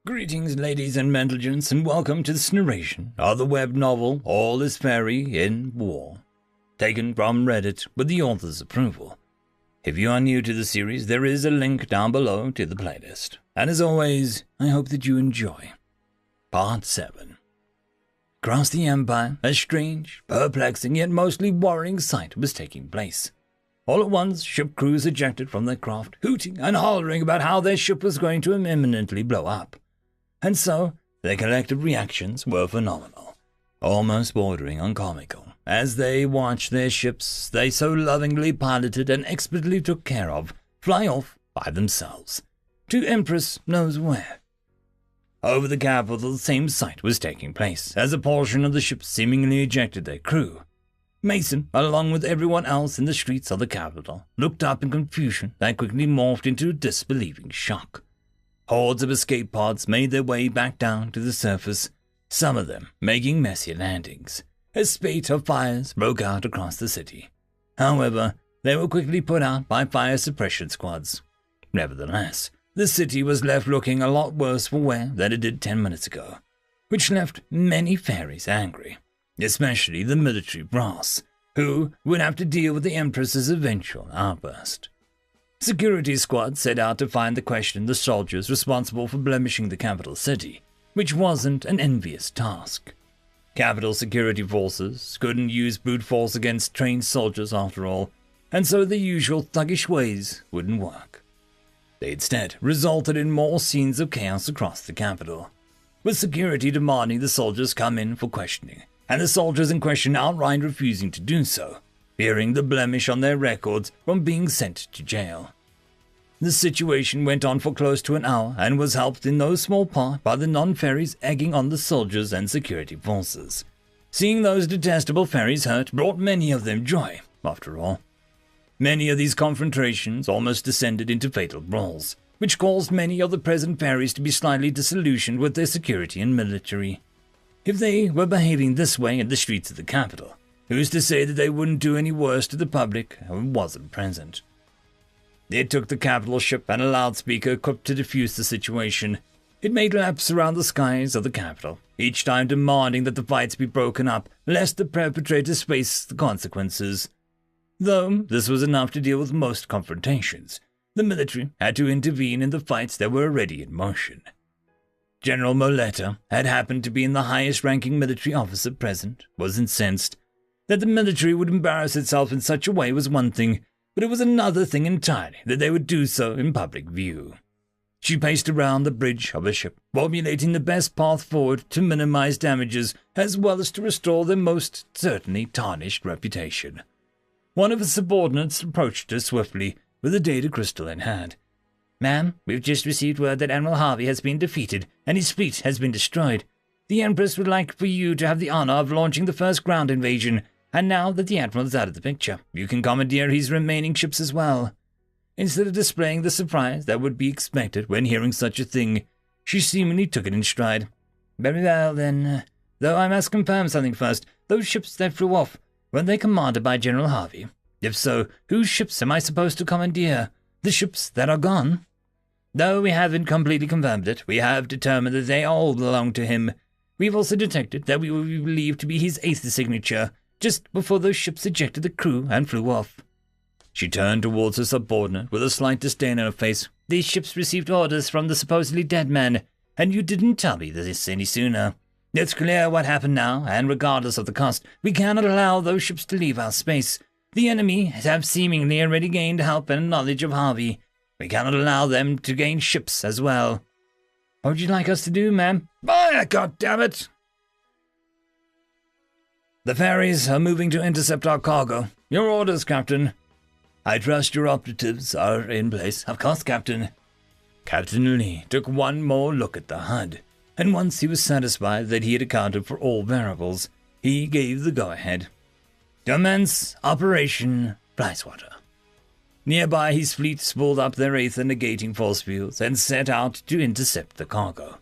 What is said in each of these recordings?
Greetings, ladies and gentlemen, and welcome to this narration of the web novel All is Fairy in War, taken from Reddit with the author's approval. If you are new to the series, there is a link down below to the playlist. And as always, I hope that you enjoy. Part 7. Across the Empire, a strange, perplexing, yet mostly worrying sight was taking place. All at once, ship crews ejected from their craft, hooting and hollering about how their ship was going to imminently blow up. And so, their collective reactions were phenomenal, almost bordering on comical, as they watched their ships they so lovingly piloted and expertly took care of fly off by themselves, to Empress knows where. Over the capital, the same sight was taking place, as a portion of the ship seemingly ejected their crew. Mason, along with everyone else in the streets of the capital, looked up in confusion that quickly morphed into a disbelieving shock. Hordes of escape pods made their way back down to the surface, some of them making messy landings. A spate of fires broke out across the city. However, they were quickly put out by fire suppression squads. Nevertheless, the city was left looking a lot worse for wear than it did 10 minutes ago, which left many fairies angry, especially the military brass, who would have to deal with the Empress's eventual outburst. Security squads set out to find and question the soldiers responsible for blemishing the capital city, which wasn't an envious task. Capital security forces couldn't use brute force against trained soldiers after all, and so the usual thuggish ways wouldn't work. They instead resulted in more scenes of chaos across the capital, with security demanding the soldiers come in for questioning, and the soldiers in question outright refusing to do so, fearing the blemish on their records from being sent to jail. The situation went on for close to an hour and was helped in no small part by the non-fairies egging on the soldiers and security forces. Seeing those detestable fairies hurt brought many of them joy, after all. Many of these confrontations almost descended into fatal brawls, which caused many of the present fairies to be slightly disillusioned with their security and military. If they were behaving this way in the streets of the capital, who's to say that they wouldn't do any worse to the public who wasn't present? It took the capital ship and a loudspeaker equipped to defuse the situation. It made laps around the skies of the capital, each time demanding that the fights be broken up, lest the perpetrators face the consequences. Though this was enough to deal with most confrontations, the military had to intervene in the fights that were already in motion. General Moletta had happened to be the highest-ranking military officer present, was incensed. That the military would embarrass itself in such a way was one thing, but it was another thing entirely that they would do so in public view. She paced around the bridge of her ship, formulating the best path forward to minimize damages as well as to restore their most certainly tarnished reputation. One of her subordinates approached her swiftly, with a data crystal in hand. "Ma'am, we've just received word that Admiral Harvey has been defeated, and his fleet has been destroyed. The Empress would like for you to have the honor of launching the first ground invasion, and now that the Admiral is out of the picture, you can commandeer his remaining ships as well." Instead of displaying the surprise that would be expected when hearing such a thing, she seemingly took it in stride. "Very well, then. Though I must confirm something first. Those ships that flew off, were they commanded by General Harvey? If so, whose ships am I supposed to commandeer? The ships that are gone?" "Though we haven't completely confirmed it, we have determined that they all belong to him. We've also detected that we will be believed to be his 8th signature, just before those ships ejected the crew and flew off." She turned towards her subordinate with a slight disdain on her face. "These ships received orders from the supposedly dead man, and you didn't tell me this any sooner. It's clear what happened now, and regardless of the cost, we cannot allow those ships to leave our space. The enemy have seemingly already gained help and knowledge of Harvey. We cannot allow them to gain ships as well." "What would you like us to do, ma'am?" "Fire, goddammit!" "The ferries are moving to intercept our cargo. Your orders, Captain." "I trust your operatives are in place." "Of course, Captain." Captain Lee took one more look at the HUD, and once he was satisfied that he had accounted for all variables, he gave the go-ahead. "Commence Operation Flywater." Nearby, his fleet spooled up their aether negating force fields and set out to intercept the cargo.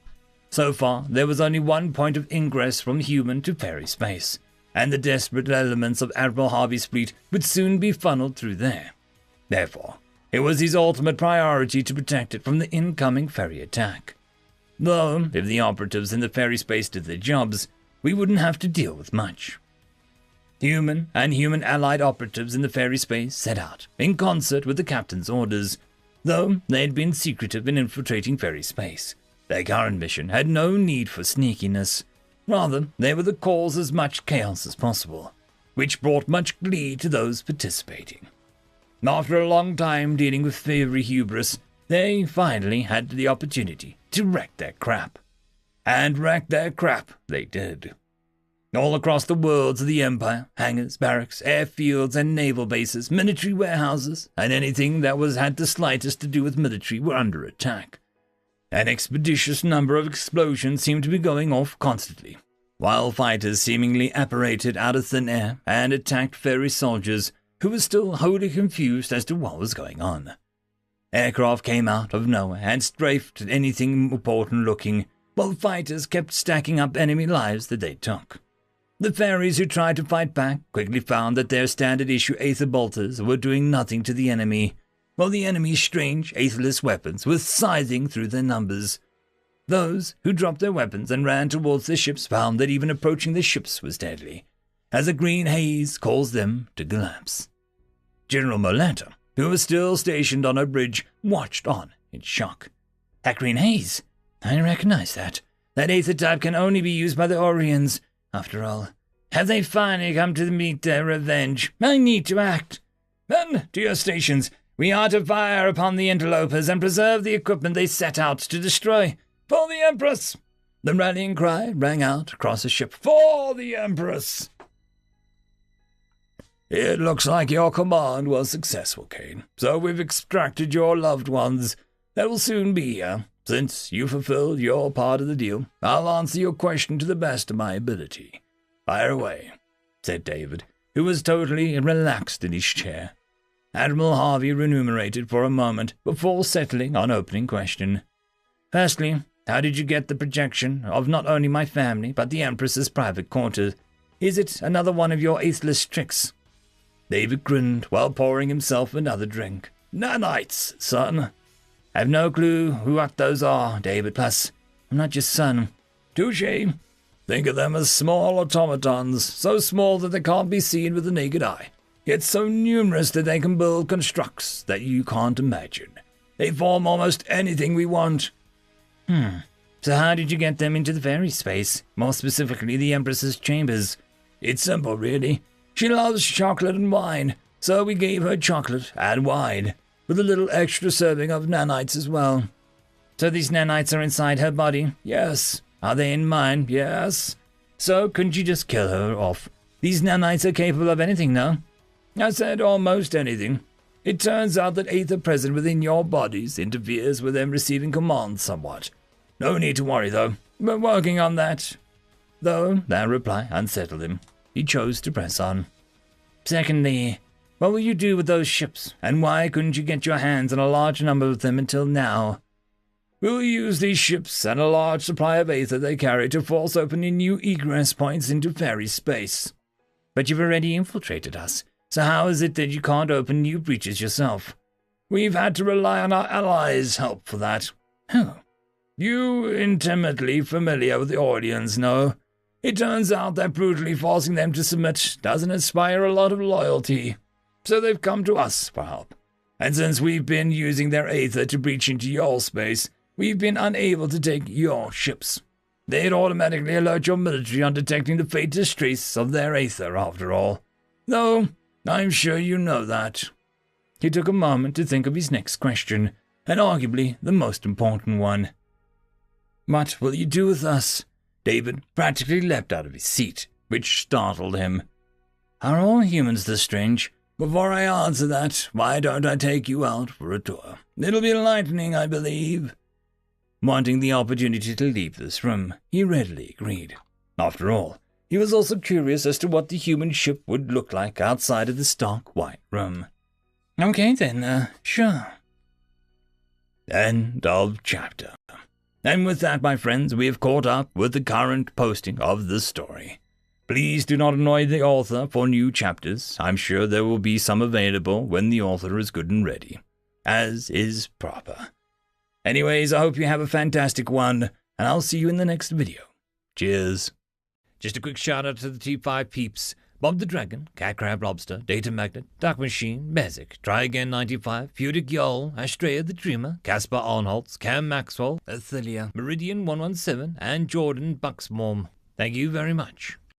So far, there was only one point of ingress from human to fairy space, and the desperate elements of Admiral Harvey's fleet would soon be funneled through there. Therefore, it was his ultimate priority to protect it from the incoming ferry attack. though if the operatives in the ferry space did their jobs, we wouldn't have to deal with much. Human and human-allied operatives in the ferry space set out, in concert with the captain's orders, though they had been secretive in infiltrating ferry space. Their current mission had no need for sneakiness. Rather, they were to cause as much chaos as possible, which brought much glee to those participating. After a long time dealing with fiery hubris, they finally had the opportunity to wreck their crap. And wreck their crap they did. All across the worlds of the Empire, hangars, barracks, airfields, and naval bases, military warehouses, and anything that had the slightest to do with military were under attack. An expeditious number of explosions seemed to be going off constantly, while fighters seemingly apparated out of thin air and attacked ferry soldiers who were still wholly confused as to what was going on. Aircraft came out of nowhere and strafed anything important looking, while fighters kept stacking up enemy lives that they took. The ferries who tried to fight back quickly found that their standard-issue aether bolters were doing nothing to the enemy, while the enemy's strange, aetherless weapons were scything through their numbers. Those who dropped their weapons and ran towards their ships found that even approaching the ships was deadly, as a green haze caused them to collapse. General Moletta, who was still stationed on a bridge, watched on in shock. That green haze? I recognize that. That aether type can only be used by the Orions. After all, have they finally come to meet their revenge? I need to act. Men, to your stations. We are to fire upon the interlopers and preserve the equipment they set out to destroy. For the Empress! The rallying cry rang out across the ship. For the Empress! It looks like your command was successful, Kane. So we've extracted your loved ones. They will soon be here. Since you fulfilled your part of the deal, I'll answer your question to the best of my ability. Fire away, said David, who was totally relaxed in his chair. Admiral Harvey remunerated for a moment before settling on opening question. Firstly, how did you get the projection of not only my family, but the Empress's private quarters? Is it another one of your aetherless tricks? David grinned while pouring himself another drink. Nanites, son. I've no clue what those are, David, plus I'm not your son. Touché. Think of them as small automatons, so small that they can't be seen with the naked eye, yet so numerous that they can build constructs that you can't imagine. They form almost anything we want. So how did you get them into the ferry space, more specifically the Empress's chambers? It's simple, really. She loves chocolate and wine, so we gave her chocolate and wine, with a little extra serving of nanites as well. So these nanites are inside her body? Yes. Are they in mine? Yes. So couldn't you just kill her off? These nanites are capable of anything, no? I said almost anything. It turns out that aether present within your bodies interferes with them receiving commands somewhat. No need to worry, though. We're working on that. Though that reply unsettled him. He chose to press on. Secondly, what will you do with those ships, and why couldn't you get your hands on a large number of them until now? We'll use these ships and a large supply of aether they carry to force open new egress points into ferry space. But you've already infiltrated us, so how is it that you can't open new breaches yourself? We've had to rely on our allies' help for that. Who? You intimately familiar with the Orions, no? It turns out that brutally forcing them to submit doesn't inspire a lot of loyalty. So they've come to us for help. And since we've been using their aether to breach into your space, we've been unable to take your ships. They'd automatically alert your military on detecting the faintest trace of their aether, after all. Though, I'm sure you know that. He took a moment to think of his next question, and arguably the most important one. What will you do with us? David practically leapt out of his seat, which startled him. Are all humans this strange? Before I answer that, why don't I take you out for a tour? It'll be enlightening, I believe. Wanting the opportunity to leave this room, he readily agreed. After all, he was also curious as to what the human ship would look like outside of the stark white room. Okay then, sure. End of chapter. And with that, my friends, we have caught up with the current posting of the story. Please do not annoy the author for new chapters. I'm sure there will be some available when the author is good and ready, as is proper. Anyways, I hope you have a fantastic one, and I'll see you in the next video. Cheers. Just a quick shout out to the T5 peeps. Bob the Dragon, Cat Crab Lobster, Data Magnet, Dark Machine, Bezic, Try Again 95, Pudic Yol, Astrea the Dreamer, Casper Arnholtz, Cam Maxwell, Ithilia, Meridian 117, and Jordan Bucksmorm. Thank you very much.